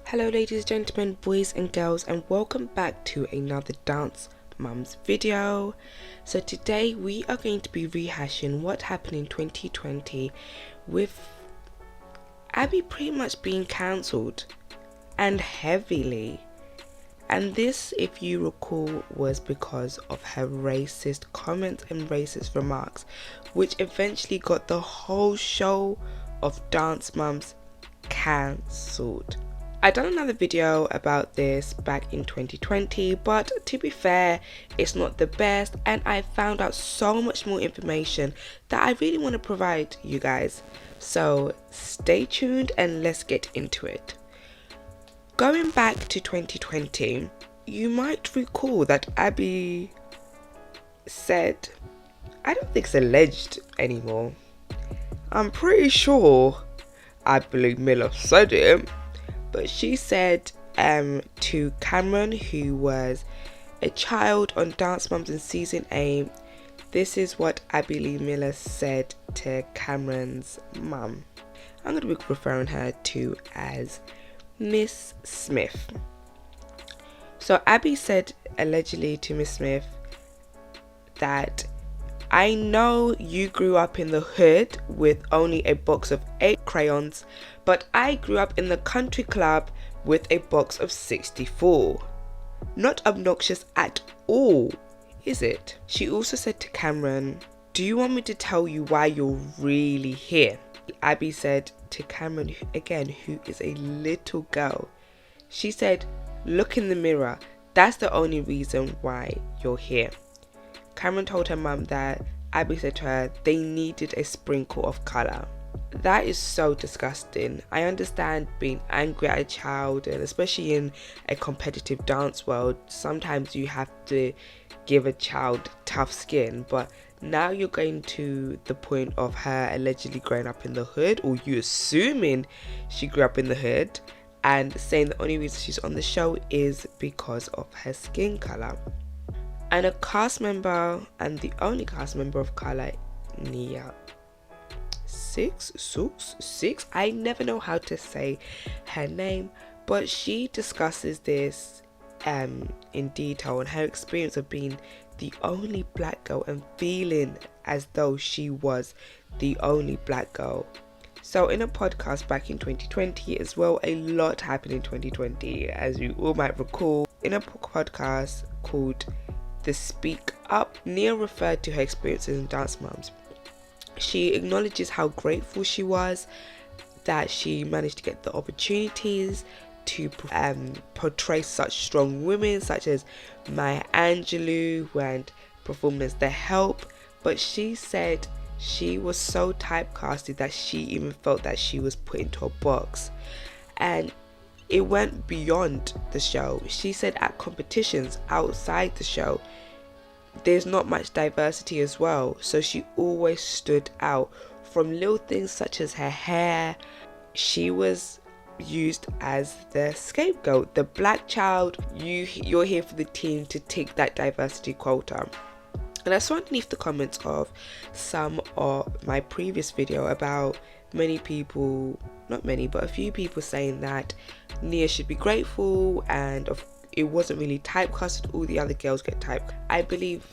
Hello ladies, gentlemen, boys and girls, and welcome back to another Dance Mums video. So today we are going to be rehashing what happened in 2020 with Abby pretty much being cancelled, and heavily. And this, if you recall, was because of her racist comments and racist remarks, which eventually got the whole show of Dance Mums cancelled. I done another video about this back in 2020, but to be fair, it's not the best, and I found out so much more information that I really want to provide you guys. So stay tuned and let's get into it. Going back to 2020, you might recall that Abby said, I don't think it's alleged anymore, I'm pretty sure I believe Miller said it, but she said to Cameron, who was a child on Dance Mums in season 8, this is what Abby Lee Miller said to Cameron's mum. I'm going to be referring her to as Miss Smith. So Abby said allegedly to Miss Smith that, I know you grew up in the hood with only a box of 8 crayons, but I grew up in the country club with a box of 64. Not obnoxious at all, is it? She also said to Cameron, do you want me to tell you why you're really here? Abby said to Cameron, again, who is a little girl, she said, look in the mirror, that's the only reason why you're here. Cameron told her mum that Abby said to her they needed a sprinkle of colour. That is so disgusting. I understand being angry at a child, and especially in a competitive dance world, sometimes you have to give a child tough skin, but now you're going to the point of her allegedly growing up in the hood, or you assuming she grew up in the hood, and saying the only reason she's on the show is because of her skin colour. And a cast member, and the only cast member of colour, Nia Six, I never know how to say her name, but she discusses this in detail, and her experience of being the only black girl and feeling as though she was the only black girl. So in a podcast back in 2020 as well, a lot happened in 2020, as you all might recall. In a podcast called The Speak Up, Nia referred to her experiences in Dance Mums. She acknowledges how grateful she was that she managed to get the opportunities to portray such strong women such as Maya Angelou, who had performed as The Help, but she said she was so typecasted that she even felt that she was put into a box, and it went beyond the show. She said at competitions outside the show, there's not much diversity as well, so she always stood out. From little things such as her hair, she was used as the scapegoat, the black child. You're here for the team to take that diversity quota. And I saw underneath the comments of some of my previous video about many people, not many, but a few people saying that Nia should be grateful, and it wasn't really typecasted, all the other girls get typecast. I believe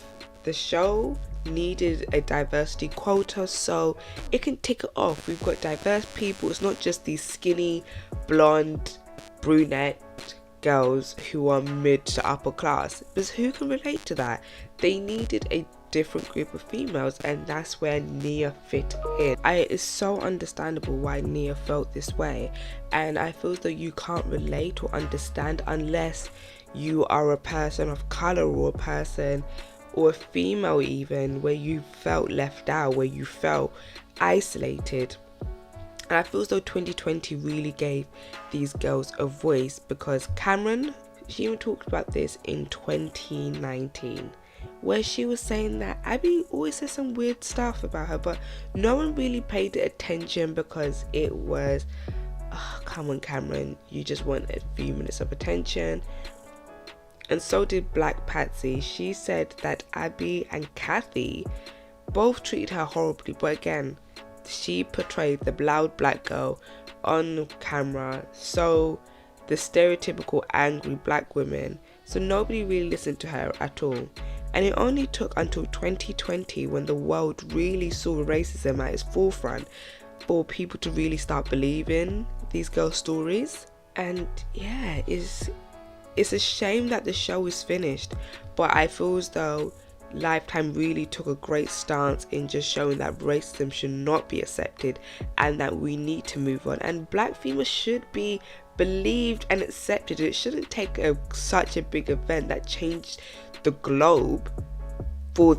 the show needed a diversity quota so it can tick it off. We've got diverse people. It's not just these skinny, blonde, brunette girls who are mid to upper class, because who can relate to that? They needed a different group of females, and that's where Nia fit in. It's so understandable why Nia felt this way, and I feel as though you can't relate or understand unless you are a person of colour, or a person, or a female even, where you felt left out, where you felt isolated. And I feel as though 2020 really gave these girls a voice, because Cameron, she even talked about this in 2019, where she was saying that Abby always says some weird stuff about her, but no one really paid attention because it was, oh, come on Cameron, you just want a few minutes of attention. And so did Black Patsy. She said that Abby and Kathy both treated her horribly, but again, she portrayed the loud black girl on camera so the stereotypical angry black woman, so nobody really listened to her at all. And it only took until 2020, when the world really saw racism at its forefront, for people to really start believing these girls' stories. And yeah, it's a shame that the show is finished, but I feel as though Lifetime really took a great stance in just showing that racism should not be accepted and that we need to move on, and black females should be believed and accepted. It shouldn't take such a big event that changed the globe for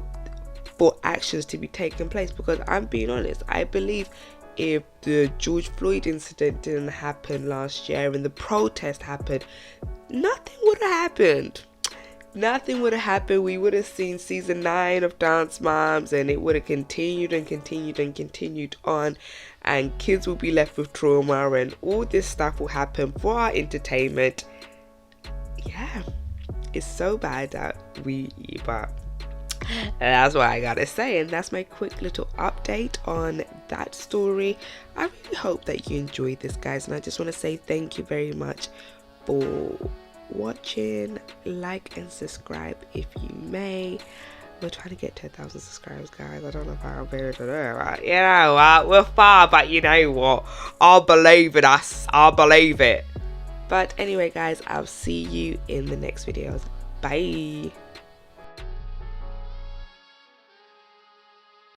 actions to be taking place, because I'm being honest, I believe if the George Floyd incident didn't happen last year and the protest happened, nothing would have happened. Nothing would have happened. We would have seen season 9 of Dance Moms, and it would have continued and continued and continued on, and kids will be left with trauma, and all this stuff will happen for our entertainment. Yeah, it's so bad that but that's what I gotta say, and that's my quick little update on that story. I really hope that you enjoyed this, guys, and I just want to say thank you very much for watching. Like and subscribe if you may. We're trying to get 10,000 subscribers, guys. I don't know if I'll be able to do it. You know what? We're far, but you know what? I'll believe in us. I'll believe it. But anyway, guys, I'll see you in the next videos. Bye.